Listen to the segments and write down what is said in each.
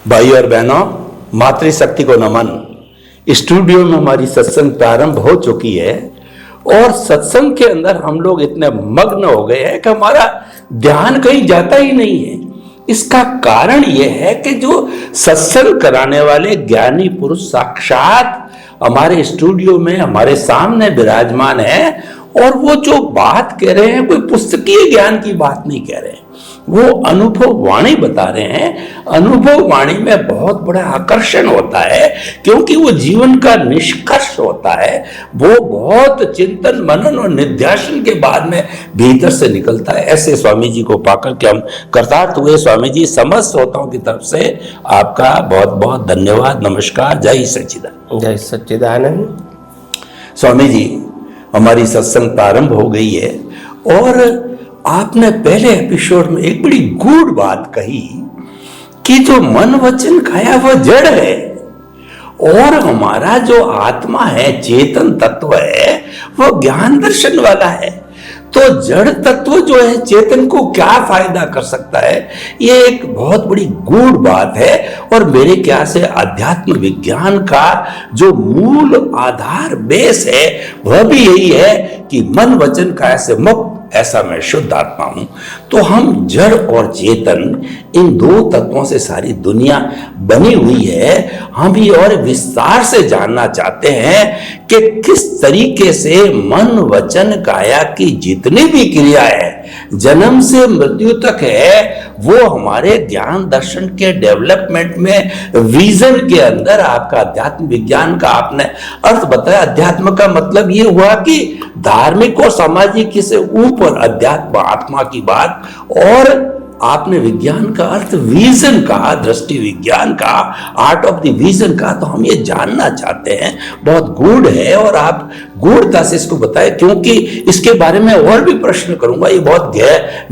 भाई और बहनों, मातृशक्ति को नमन। स्टूडियो में हमारी सत्संग प्रारंभ हो चुकी है और सत्संग के अंदर हम लोग इतने मग्न हो गए हैं कि हमारा ध्यान कहीं जाता ही नहीं है। इसका कारण यह है कि जो सत्संग कराने वाले ज्ञानी पुरुष साक्षात हमारे स्टूडियो में हमारे सामने विराजमान है और वो जो बात कह रहे हैं कोई पुस्तकीय ज्ञान की बात नहीं कह रहे हैं, वो अनुभव वाणी बता रहे हैं। अनुभव वाणी में बहुत बड़ा आकर्षण होता है क्योंकि वो जीवन का निष्कर्ष होता है। वो बहुत चिंतन मनन और निध्यासन के बाद में भीतर से निकलता है। ऐसे स्वामी जी को पाकर के हम कृतार्थ हुए। स्वामी जी, समस्त श्रोताओं की तरफ से आपका बहुत बहुत धन्यवाद। नमस्कार। जय सच्चिदानंद। जय सच्चिदानंद। स्वामी जी, हमारी सत्संग प्रारंभ हो गई है और आपने पहले एपिसोड में एक बड़ी गूढ़ बात कही कि जो मन वचन काया वह जड़ है और हमारा जो आत्मा है, चेतन तत्व है, वह ज्ञान दर्शन वाला है। तो जड़ तत्व जो है चेतन को क्या फायदा कर सकता है, ये एक बहुत बड़ी गूढ़ बात है। और मेरे ख्याल से अध्यात्म विज्ञान का जो मूल आधार बेस है वह भी यही है कि मन वचन काया से मुक्त, ऐसा मैं शुद्ध आत्मा हूं। तो हम जड़ और चेतन, इन दो तत्वों से सारी दुनिया बनी हुई है। हम ये और विस्तार से जानना चाहते हैं कि किस तरीके से मन वचन काया की जितनी भी क्रिया है, जन्म से मृत्यु तक है, वो हमारे ज्ञान दर्शन के डेवलपमेंट में विजन के अंदर आपका अध्यात्म विज्ञान का आपने अर्थ बताया। अध्यात्म का मतलब ये हुआ कि धार्मिक और सामाजिक से ऊपर अध्यात्म आत्मा की बात, और आपने विज्ञान का अर्थ विजन का, दृष्टि विज्ञान का, आर्ट ऑफ द विजन का। तो हम ये जानना चाहते हैं, बहुत गूढ़ है और आप गूढ़ता से इसको बताएं क्योंकि इसके बारे में और भी प्रश्न करूंगा। ये बहुत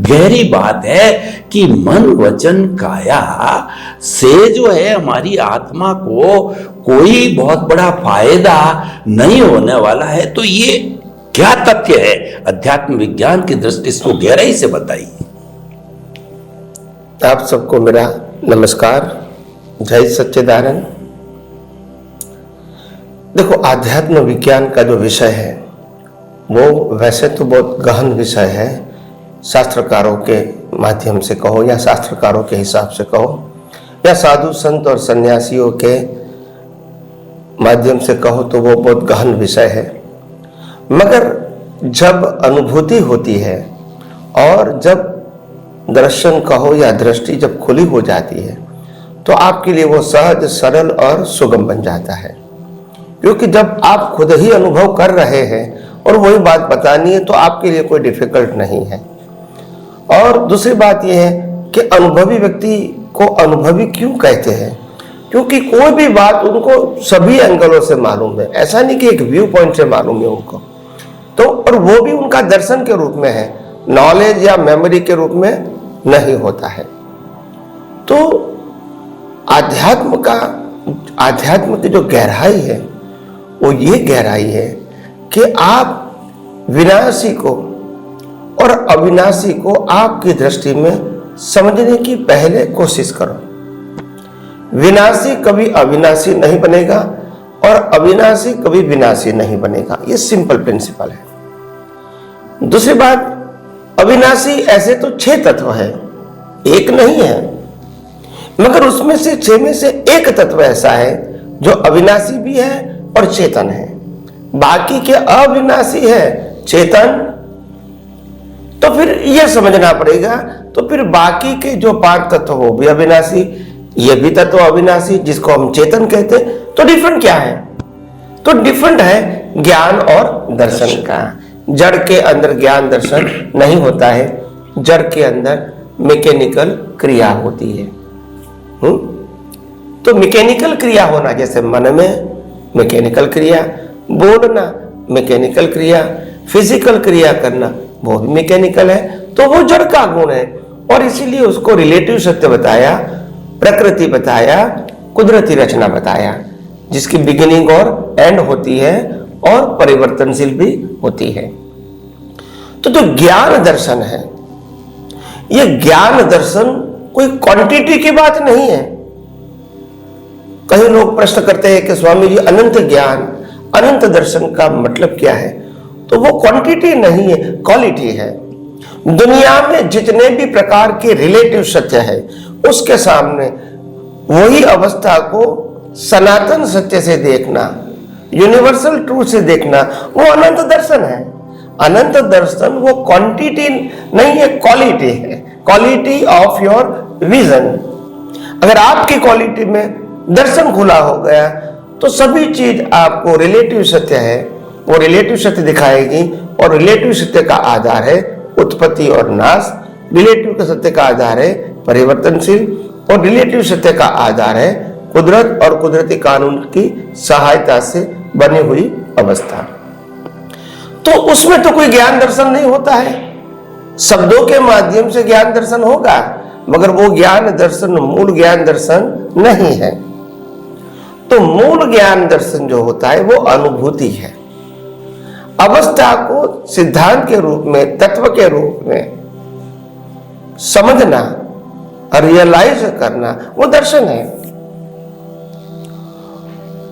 गहरी बात है कि मन वचन काया से जो है हमारी आत्मा को कोई बहुत बड़ा फायदा नहीं होने वाला है। तो ये क्या तथ्य है अध्यात्म विज्ञान की दृष्टि से, इसको गहराई से बताइए। आप सबको मेरा नमस्कार। जय सच्चिदानंद। देखो, आध्यात्म विज्ञान का जो विषय है वो वैसे तो बहुत गहन विषय है। शास्त्रकारों के माध्यम से कहो या शास्त्रकारों के हिसाब से कहो या साधु संत और सन्यासियों के माध्यम से कहो तो वो बहुत गहन विषय है। मगर जब अनुभूति होती है और जब दर्शन कहो या दृष्टि जब खुली हो जाती है तो आपके लिए वो सहज, सरल और सुगम बन जाता है। क्योंकि जब आप खुद ही अनुभव कर रहे हैं और वही बात बतानी है तो आपके लिए कोई डिफिकल्ट नहीं है। और दूसरी बात यह है कि अनुभवी व्यक्ति को अनुभवी क्यों कहते हैं, क्योंकि कोई भी बात उनको सभी एंगलों से मालूम है। ऐसा नहीं कि एक व्यू पॉइंट से मालूम है उनको, तो और वो भी उनका दर्शन के रूप में है, नॉलेज या मेमोरी के रूप में नहीं होता है। तो आध्यात्म की जो गहराई है वो ये गहराई है कि आप विनाशी को और अविनाशी को आपकी दृष्टि में समझने की पहले कोशिश करो। विनाशी कभी अविनाशी नहीं बनेगा और अविनाशी कभी विनाशी नहीं बनेगा। ये सिंपल प्रिंसिपल है। दूसरी बात, अविनाशी ऐसे तो 6 तत्व है, एक नहीं है, मगर उसमें से 6 में से एक तत्व ऐसा है जो अविनाशी भी है और चेतन है। बाकी के अविनाशी है, चेतन। तो फिर यह समझना पड़ेगा, तो फिर बाकी के जो 5 तत्व हो भी अविनाशी, ये भी तत्व अविनाशी जिसको हम चेतन कहते, तो डिफरेंट क्या है? तो डिफरेंट है ज्ञान और दर्शन का। जड़ के अंदर ज्ञान दर्शन नहीं होता है, जड़ के अंदर मैकेनिकल क्रिया होती है। तो मैकेनिकल क्रिया होना, जैसे मन में मैकेनिकल क्रिया, बोलना मैकेनिकल क्रिया, फिजिकल क्रिया करना वो भी मैकेनिकल है। तो वो जड़ का गुण है और इसीलिए उसको रिलेटिव सत्य बताया, प्रकृति बताया, कुदरती रचना बताया, जिसकी बिगिनिंग और एंड होती है और परिवर्तनशील भी होती है। तो जो ज्ञान दर्शन है, ये ज्ञान दर्शन कोई क्वांटिटी की बात नहीं है, कई लोग प्रश्न करते हैं कि स्वामी जी अनंत ज्ञान, अनंत दर्शन का मतलब क्या है? तो वो क्वांटिटी नहीं है, क्वालिटी है। दुनिया में जितने भी प्रकार के रिलेटिव सत्य है, उसके सामने वही अवस्था को सनातन सत्य से देखना, यूनिवर्सल ट्रूथ से देखना, वो अनंत दर्शन है। अनंत दर्शन वो क्वांटिटी नहीं है, क्वालिटी है, क्वालिटी ऑफ योर विजन। अगर आपकी क्वालिटी में दर्शन खुला हो गया तो सभी चीज आपको रिलेटिव सत्य है, वो रिलेटिव सत्य दिखाएगी। और रिलेटिव सत्य का आधार है उत्पत्ति और नाश, रिलेटिव का सत्य का आधार है परिवर्तनशील, और रिलेटिव सत्य का आधार है कुदरत और कुदरती कानून की सहायता से बनी हुई अवस्था। तो उसमें तो कोई ज्ञान दर्शन नहीं होता है, शब्दों के माध्यम से ज्ञान दर्शन होगा, मगर वो ज्ञान दर्शन मूल ज्ञान दर्शन नहीं है। तो मूल ज्ञान दर्शन जो होता है वो अनुभूति है। अवस्था को सिद्धांत के रूप में, तत्व के रूप में समझना और रियलाइज करना, वो दर्शन है।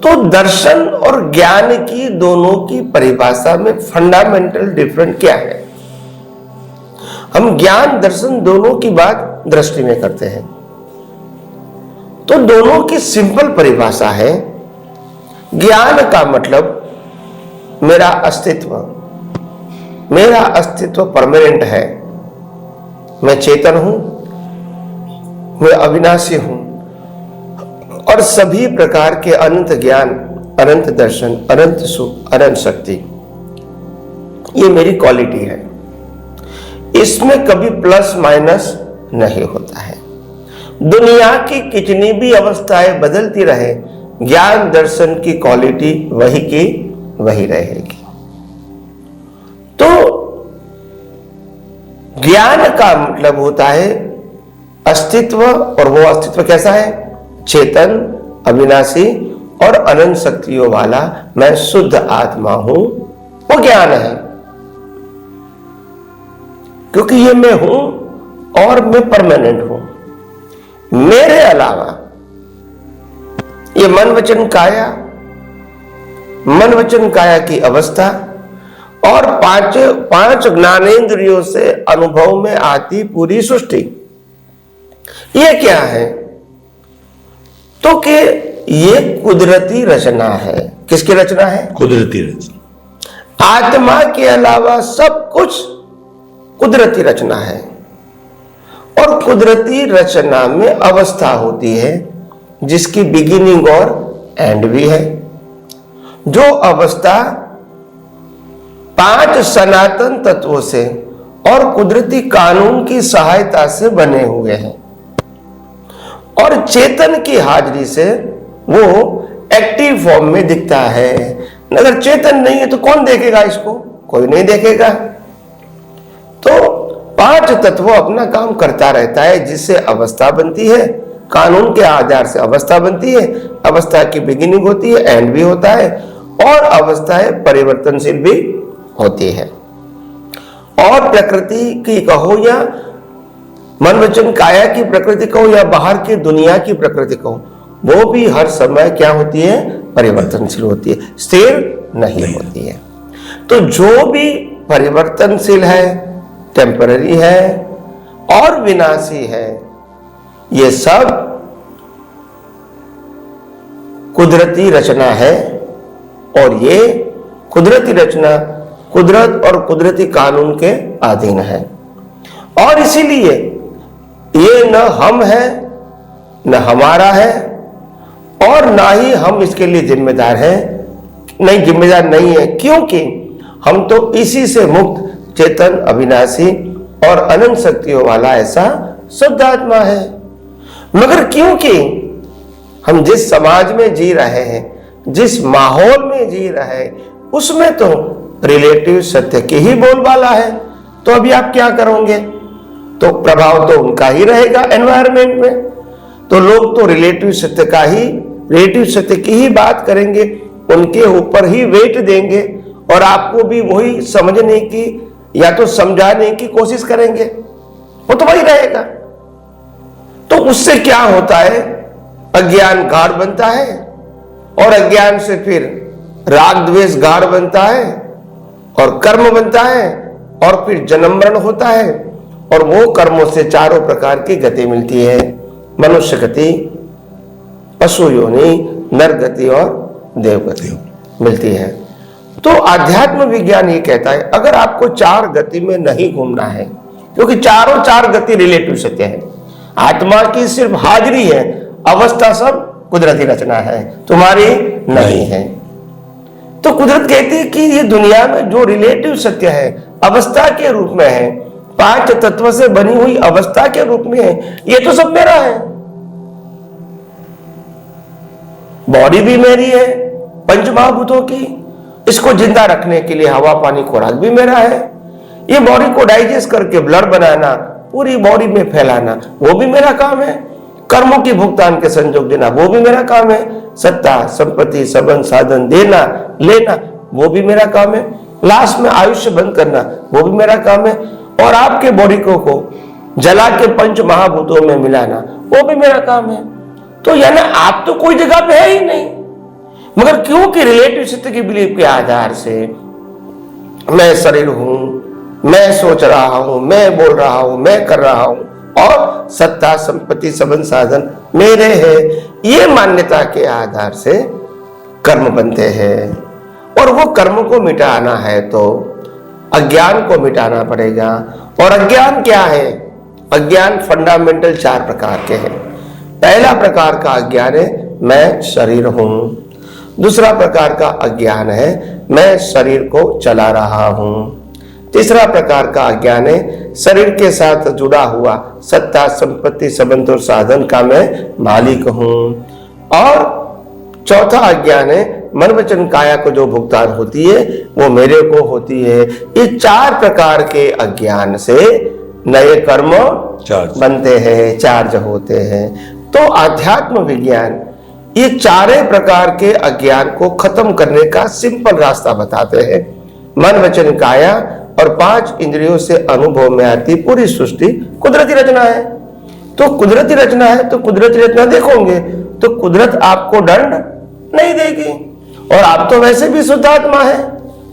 तो दर्शन और ज्ञान की दोनों की परिभाषा में फंडामेंटल डिफरेंस क्या है? हम ज्ञान दर्शन दोनों की बात दृष्टि में करते हैं, तो दोनों की सिंपल परिभाषा है, ज्ञान का मतलब मेरा अस्तित्व परमानेंट है, मैं चेतन हूं, मैं अविनाशी हूं, और सभी प्रकार के अनंत ज्ञान, अनंत दर्शन, अनंत सुख, अनंत शक्ति, ये मेरी क्वालिटी है। इसमें कभी प्लस माइनस नहीं होता है। दुनिया की कितनी भी अवस्थाएं बदलती रहे, ज्ञान दर्शन की क्वालिटी वही की वही रहेगी। तो ज्ञान का मतलब होता है अस्तित्व, और वो अस्तित्व कैसा है? चेतन, अविनाशी और अनंत शक्तियों वाला मैं शुद्ध आत्मा हूं, वो ज्ञान है। क्योंकि ये मैं हूं और मैं परमानेंट हूं। मेरे अलावा ये मन वचन काया की अवस्था और पांच ज्ञानेंद्रियों से अनुभव में आती पूरी सृष्टि, ये क्या है? तो कि ये कुदरती रचना है। किसकी रचना है? कुदरती रचना। आत्मा के अलावा सब कुछ कुदरती रचना है, और कुदरती रचना में अवस्था होती है जिसकी बिगिनिंग और एंड भी है। जो अवस्था 5 सनातन तत्वों से और कुदरती कानून की सहायता से बने हुए हैं, और चेतन की हाजिरी से वो एक्टिव फॉर्म में दिखता है। अगर चेतन नहीं है तो कौन देखेगा इसको? कोई नहीं देखेगा। तो 5 तत्व अपना काम करता रहता है, जिससे अवस्था बनती है, कानून के आधार से अवस्था बनती है, अवस्था की बिगिनिंग होती है, एंड भी होता है, और अवस्थाएं परिवर्तनशील भी होती है। और प्रकृति की कहो या मन वचन काया की प्रकृति कहो या बाहर की दुनिया की प्रकृति कहो, वो भी हर समय क्या होती है? परिवर्तनशील होती है, स्थिर नहीं होती है। तो जो भी परिवर्तनशील है, टेम्पररी है और विनाशी है, ये सब कुदरती रचना है। और ये कुदरती रचना कुदरत और कुदरती कानून के अधीन है, और इसीलिए ये न हम है, न हमारा है, और ना ही हम इसके लिए जिम्मेदार हैं। नहीं, जिम्मेदार नहीं है, क्योंकि हम तो इसी से मुक्त, चेतन, अविनाशी और अनंत शक्तियों वाला ऐसा शुद्ध आत्मा है। मगर क्योंकि हम जिस समाज में जी रहे हैं, जिस माहौल में जी रहे हैं, उसमें तो रिलेटिव सत्य की ही बोलबाला है, तो अभी आप क्या करोगे? तो प्रभाव तो उनका ही रहेगा एनवायरनमेंट में। तो लोग तो रिलेटिव सत्य की ही बात करेंगे, उनके ऊपर ही वेट देंगे, और आपको भी वही समझने की या तो समझाने की कोशिश करेंगे, वो तो वही रहेगा। तो उससे क्या होता है? अज्ञान गाढ़ बनता है और अज्ञान से फिर राग द्वेष गाढ़ बनता है और कर्म बनता है और फिर जन्म मरण होता है और वो कर्मों से चारों प्रकार की गति मिलती है, मनुष्य गति, पशु योनि, नर गति और देव गति मिलती है। तो आध्यात्म विज्ञान ये कहता है अगर आपको चार गति में नहीं घूमना है, क्योंकि चारों चार गति रिलेटिव सत्य है, आत्मा की सिर्फ हाजिरी है, अवस्था सब कुदरती रचना है, तुम्हारी नहीं है। तो कुदरत कहती है कि ये दुनिया में जो रिलेटिव सत्य है, अवस्था के रूप में है, पांच तत्व से बनी हुई अवस्था के रूप में है, ये तो सब मेरा है। बॉडी भी मेरी है पंच महाभूतों की, इसको जिंदा रखने के लिए हवा पानी खुराक भी मेरा है, ये बॉडी को डाइजेस्ट करके ब्लड बनाना, पूरी बॉडी में फैलाना वो भी मेरा काम है, कर्मों की भुगतान के संजोग देना वो भी मेरा काम है, सत्ता संपत्ति संबंध साधन देना लेना वो भी मेरा काम है, लास्ट में आयुष्य बंद करना वो भी मेरा काम है, और आपके बॉडी को जला के पंच महाभूतों में मिलाना वो भी मेरा काम है। तो यानी आप तो कोई जगह पे है ही नहीं, मगर क्योंकि रिलेटिव सत्य की बिलीफ के आधार से मैं शरीर हूं, मैं सोच रहा हूं, मैं बोल रहा हूं, मैं कर रहा हूं और सत्ता संपत्ति संबंध साधन मेरे हैं, ये मान्यता के आधार से कर्म बनते हैं। और वो कर्म को मिटाना है तो अज्ञान को मिटाना पड़ेगा। और अज्ञान क्या है? अज्ञान फंडामेंटल चार प्रकार के हैं। पहला प्रकार का अज्ञान है मैं शरीर हूं, दूसरा प्रकार का अज्ञान है मैं शरीर को चला रहा हूं, तीसरा प्रकार का अज्ञान है शरीर के साथ जुड़ा हुआ सत्ता संपत्ति संबंध और साधन का मैं मालिक हूं, और चौथा अज्ञान है मन वचन काया को जो भुगतान होती है वो मेरे को होती है। ये चार प्रकार के अज्ञान से नए कर्म बनते हैं, चार्ज होते हैं। तो आध्यात्म विज्ञान ये चारे प्रकार के अज्ञान को खत्म करने का सिंपल रास्ता बताते हैं। मन वचन काया और पांच इंद्रियों से अनुभव में आती पूरी सृष्टि कुदरती रचना है। तो कुदरती रचना है तो कुदरती रचना देखोगे तो कुदरत आपको दंड नहीं देगी, और आप तो वैसे भी शुद्धात्मा है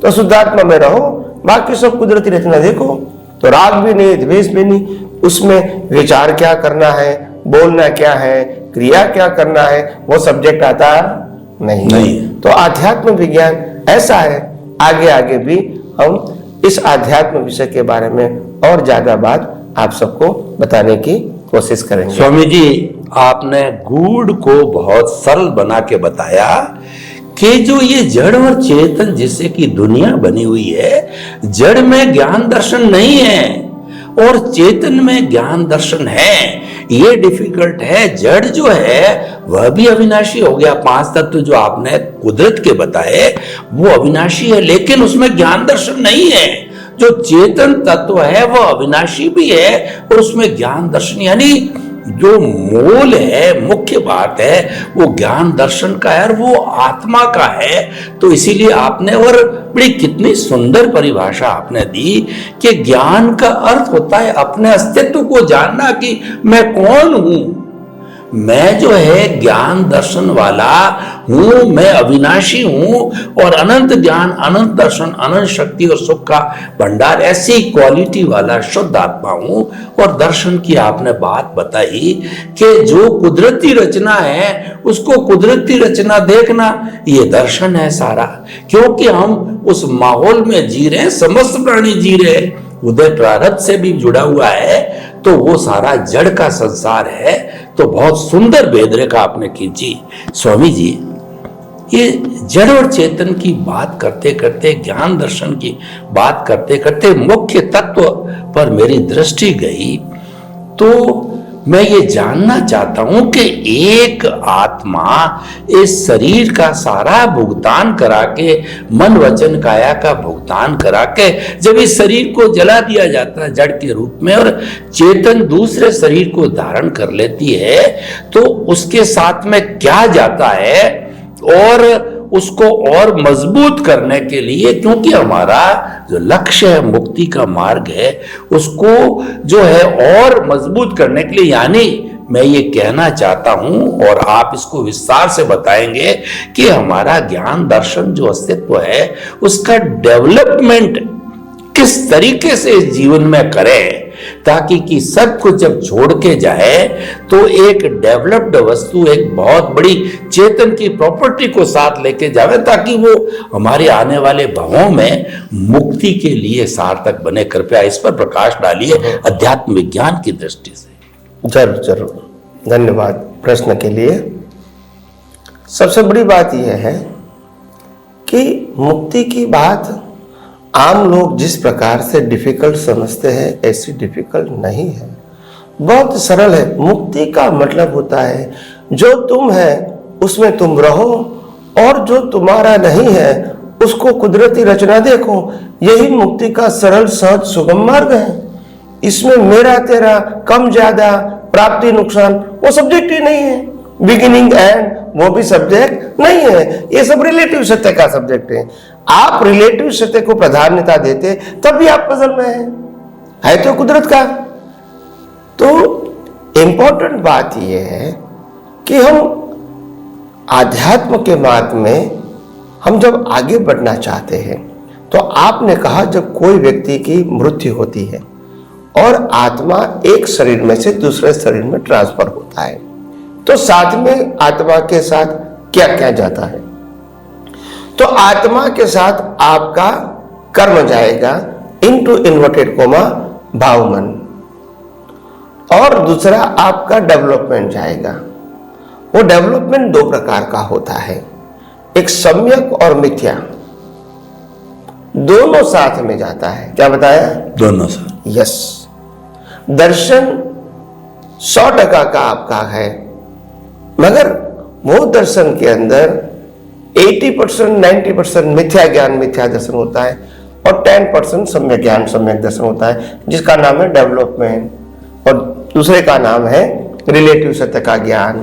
तो शुद्धात्मा में रहो, बाकी सब कुदरती रचना देखो। तो राग भी नहीं, द्वेष भी नहीं, उसमें विचार क्या करना है, बोलना क्या है, क्रिया क्या करना है, वो सब्जेक्ट आता नहीं। तो आध्यात्म विज्ञान ऐसा है। आगे आगे भी हम इस आध्यात्म विषय के बारे में और ज्यादा बात आप सबको बताने की कोशिश करेंगे। स्वामी जी, आपने गूढ़ को बहुत सरल बना के बताया कि जो ये जड़ और चेतन जिससे कि दुनिया बनी हुई है, जड़ में ज्ञान दर्शन नहीं है और चेतन में ज्ञान दर्शन है। ये डिफिकल्ट है। जड़ जो है वह भी अविनाशी हो गया। पांच तत्व जो आपने कुदरत के बताए वो अविनाशी है, लेकिन उसमें ज्ञान दर्शन नहीं है। जो चेतन तत्व है वह अविनाशी भी है और उसमें ज्ञान दर्शन, यानी जो मूल है, मुख्य बात है, वो ज्ञान दर्शन का है और वो आत्मा का है। तो इसीलिए आपने, और बड़ी कितनी सुंदर परिभाषा आपने दी कि ज्ञान का अर्थ होता है अपने अस्तित्व को जानना कि मैं कौन हूं। मैं जो है ज्ञान दर्शन वाला हूं, मैं अविनाशी हूं और अनंत ज्ञान, अनंत दर्शन, अनंत शक्ति और सुख का भंडार, ऐसी क्वालिटी वाला शुद्ध आत्मा हूं। और दर्शन की आपने बात बताई कि जो कुदरती रचना है उसको कुदरती रचना देखना, ये दर्शन है सारा। क्योंकि हम उस माहौल में जी रहे हैं, समस्त प्राणी जी रहे हैं, उदय प्रारब्ध से भी जुड़ा हुआ है, तो वो सारा जड़ का संसार है। तो बहुत सुंदर भेद रेखा आपने खींची स्वामी जी। ये जड़ और चेतन की बात करते करते, ज्ञान दर्शन की बात करते करते मुख्य तत्व पर मेरी दृष्टि गई। तो मैं ये जानना चाहता हूं कि एक आत्मा इस शरीर का सारा भुगतान करा के, मन वचन काया का भुगतान करा के, जब इस शरीर को जला दिया जाता है जड़ के रूप में और चेतन दूसरे शरीर को धारण कर लेती है, तो उसके साथ में क्या जाता है और उसको और मजबूत करने के लिए, क्योंकि हमारा जो लक्ष्य है मुक्ति का मार्ग है, उसको जो है और मजबूत करने के लिए, यानी मैं ये कहना चाहता हूं और आप इसको विस्तार से बताएंगे कि हमारा ज्ञान दर्शन जो अस्तित्व है उसका डेवलपमेंट किस तरीके से इस जीवन में करें, ताकि कि सब कुछ जब छोड़ के जाए तो एक डेवलप्ड वस्तु एक बहुत बड़ी चेतन की प्रॉपर्टी को साथ लेके जावे, ताकि वो हमारे आने वाले भवों में मुक्ति के लिए सार्थक बने। कृपया इस पर प्रकाश डालिए अध्यात्म विज्ञान की दृष्टि से। जरूर जरूर, धन्यवाद प्रश्न के लिए। सबसे बड़ी बात यह है कि मुक्ति की बात आम लोग जिस प्रकार से डिफिकल्ट समझते हैं ऐसी डिफिकल्ट नहीं है, बहुत सरल है। मुक्ति का मतलब होता है जो तुम है उसमें तुम रहो और जो तुम्हारा नहीं है उसको कुदरती रचना देखो। यही मुक्ति का सरल सहज सुगम मार्ग है। इसमें मेरा तेरा, कम ज्यादा, प्राप्ति नुकसान वो सब्जेक्ट ही नहीं है। बिगिनिंग एंड वो भी सब्जेक्ट नहीं है। ये सब रिलेटिव सत्य का सब्जेक्ट है। आप रिलेटिव सत्य को प्राधान्यता देते तब भी आप पजल में है तो कुदरत का। तो इंपॉर्टेंट बात यह है कि हम आध्यात्म के मार्ग में हम जब आगे बढ़ना चाहते हैं तो आपने कहा जब कोई व्यक्ति की मृत्यु होती है और आत्मा एक शरीर में से दूसरे शरीर में ट्रांसफर होता है तो साथ में आत्मा के साथ क्या क्या जाता है? तो आत्मा के साथ आपका कर्म जाएगा इनटू इन्वर्टेड कोमा भावमन, और दूसरा आपका डेवलपमेंट जाएगा। वो डेवलपमेंट दो प्रकार का होता है, एक सम्यक और मिथ्या, दोनों साथ में जाता है। क्या बताया? दोनों साथ। यस, दर्शन 100% का आपका है, मगर वो दर्शन के अंदर 80% 90% मिथ्या ज्ञान मिथ्या दर्शन होता है और 10% सम्यक ज्ञान सम्यक दर्शन होता है, जिसका नाम है डेवलपमेंट, और दूसरे का नाम है रिलेटिव सत्य का ज्ञान।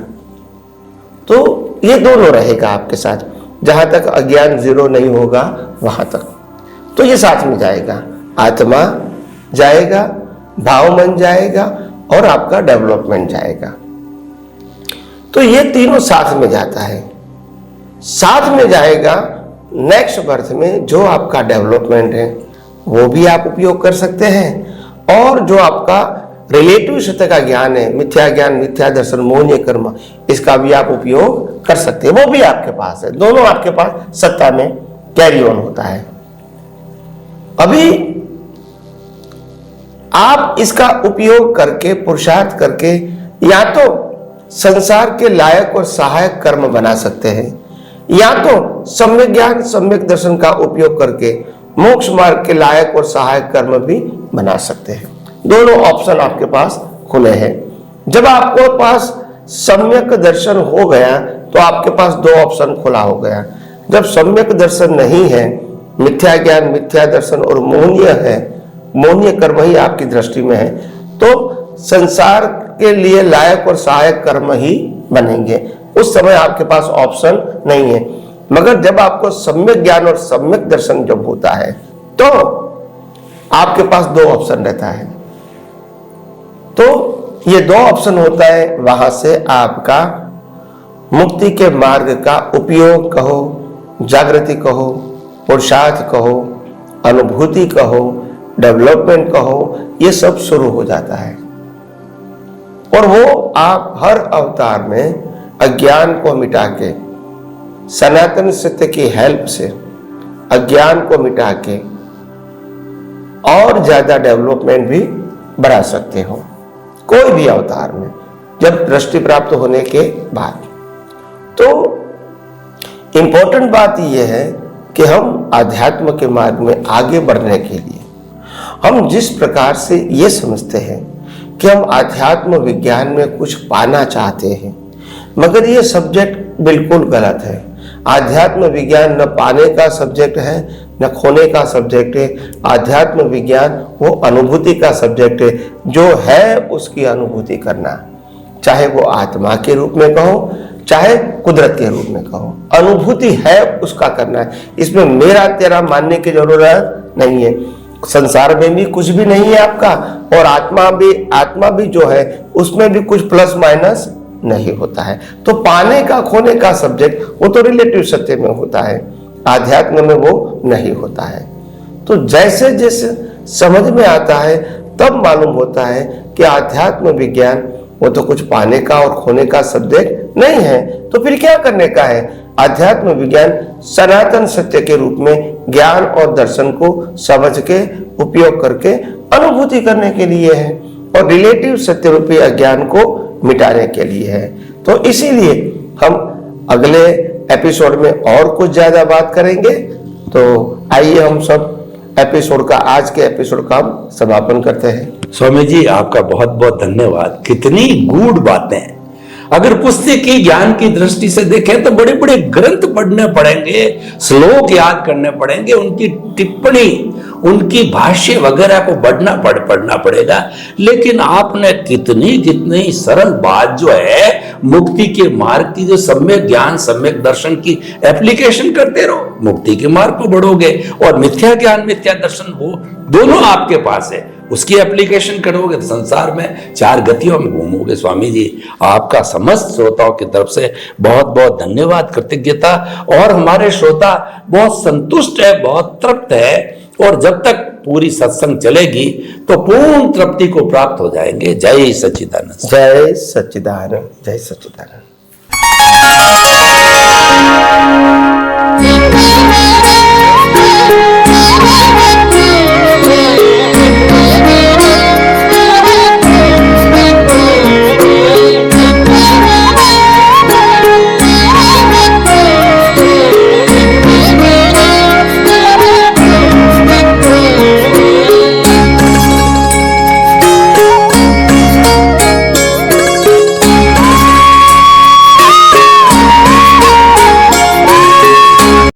तो ये दोनों रहेगा आपके साथ, जहां तक अज्ञान जीरो नहीं होगा वहां तक। तो ये साथ में जाएगा, आत्मा जाएगा, भावमन जाएगा और आपका डेवलपमेंट जाएगा। तो ये तीनों साथ में जाता है। साथ में जाएगा नेक्स्ट बर्थ में जो आपका डेवलपमेंट है वो भी आप उपयोग कर सकते हैं, और जो आपका रिलेटिव सत्य का ज्ञान है, मिथ्या ज्ञान मिथ्या दर्शन मोहनीय कर्म, इसका भी आप उपयोग कर सकते हैं, वो भी आपके पास है। दोनों आपके पास सत्ता में कैरी ऑन होता है। अभी आप इसका उपयोग करके पुरुषार्थ करके या तो संसार के लायक और सहायक कर्म बना सकते हैं, या तो सम्यक ज्ञान सम्यक दर्शन का उपयोग करके मोक्ष मार्ग के लायक और सहायक कर्म भी बना सकते हैं। दोनों ऑप्शन आपके पास खुले हैं। जब आपको पास सम्यक दर्शन हो गया तो आपके पास दो ऑप्शन खुला हो गया। जब सम्यक दर्शन नहीं है, मिथ्या ज्ञान मिथ्या दर्शन और मोहनीय है, मोहनीय कर्म ही आपकी दृष्टि में है, तो संसार के लिए लायक और सहायक कर्म ही बनेंगे। उस समय आपके पास ऑप्शन नहीं है। मगर जब आपको सम्यक ज्ञान और सम्यक दर्शन जब होता है तो आपके पास दो ऑप्शन रहता है। तो ये दो ऑप्शन होता है, वहां से आपका मुक्ति के मार्ग का उपयोग कहो, जागृति कहो, पुरुषार्थ कहो, अनुभूति कहो, डेवलपमेंट कहो, ये सब शुरू हो जाता है। और वो आप हर अवतार में अज्ञान को मिटा के सनातन सत्य की हेल्प से अज्ञान को मिटा के और ज्यादा डेवलपमेंट भी बढ़ा सकते हो, कोई भी अवतार में, जब दृष्टि प्राप्त होने के बाद। तो इंपॉर्टेंट बात यह है कि हम आध्यात्म के मार्ग में आगे बढ़ने के लिए हम जिस प्रकार से ये समझते हैं कि हम आध्यात्म विज्ञान में कुछ पाना चाहते हैं, मगर ये सब्जेक्ट बिल्कुल गलत है। आध्यात्म विज्ञान न पाने का सब्जेक्ट है न खोने का सब्जेक्ट है। आध्यात्म विज्ञान वो अनुभूति का सब्जेक्ट है, जो है उसकी अनुभूति करना, चाहे वो आत्मा के रूप में कहो चाहे कुदरत के रूप में कहो, अनुभूति है उसका करना है। इसमें मेरा तेरा मानने की जरूरत नहीं है। संसार में भी कुछ भी नहीं है आपका, और आत्मा भी जो है उसमें भी कुछ प्लस माइनस नहीं होता है। तो पाने का खोने का सब्जेक्ट वो तो रिलेटिव सत्य में होता है, आध्यात्म में वो नहीं होता है। तो जैसे जैसे समझ में आता है तब मालूम होता है कि आध्यात्म विज्ञान वो तो कुछ पाने का और खोने का सब्जेक्ट नहीं है। तो फिर क्या करने का है? आध्यात्म विज्ञान सनातन सत्य के रूप में ज्ञान और दर्शन को समझ के उपयोग करके अनुभूति करने के लिए है, और रिलेटिव सत्य रूपी अज्ञान को मिटाने के लिए है। तो इसीलिए हम अगले एपिसोड में और कुछ ज्यादा बात करेंगे। तो आइए हम सब एपिसोड का, आज के एपिसोड का हम समापन करते हैं। स्वामी जी आपका बहुत बहुत धन्यवाद। कितनी गूढ़ बातें, अगर पुस्तकीय ज्ञान की दृष्टि से देखें तो बड़े बड़े ग्रंथ पढ़ने पड़ेंगे, श्लोक याद करने पड़ेंगे, उनकी टिप्पणी, उनकी भाष्य वगैरह को पढ़ना पड़ेगा। लेकिन आपने कितनी सरल बात जो है मुक्ति के मार्ग की, जो सम्यक ज्ञान सम्यक दर्शन की एप्लीकेशन करते रहो, मुक्ति के मार्ग को बढ़ोगे। और मिथ्या ज्ञान मिथ्या दर्शन वो दोनों आपके पास है, उसकी एप्लीकेशन करोगे तो संसार में चार गतियों में घूमोगे। स्वामी जी आपका समस्त श्रोताओं की तरफ से बहुत बहुत धन्यवाद, कृतज्ञता। और हमारे श्रोता बहुत संतुष्ट है, बहुत तृप्त है, और जब तक पूरी सत्संग चलेगी तो पूर्ण तृप्ति को प्राप्त हो जाएंगे। जय सच्चिदानंद। जय सच्चिदानंद। जय सच्चिदानंद।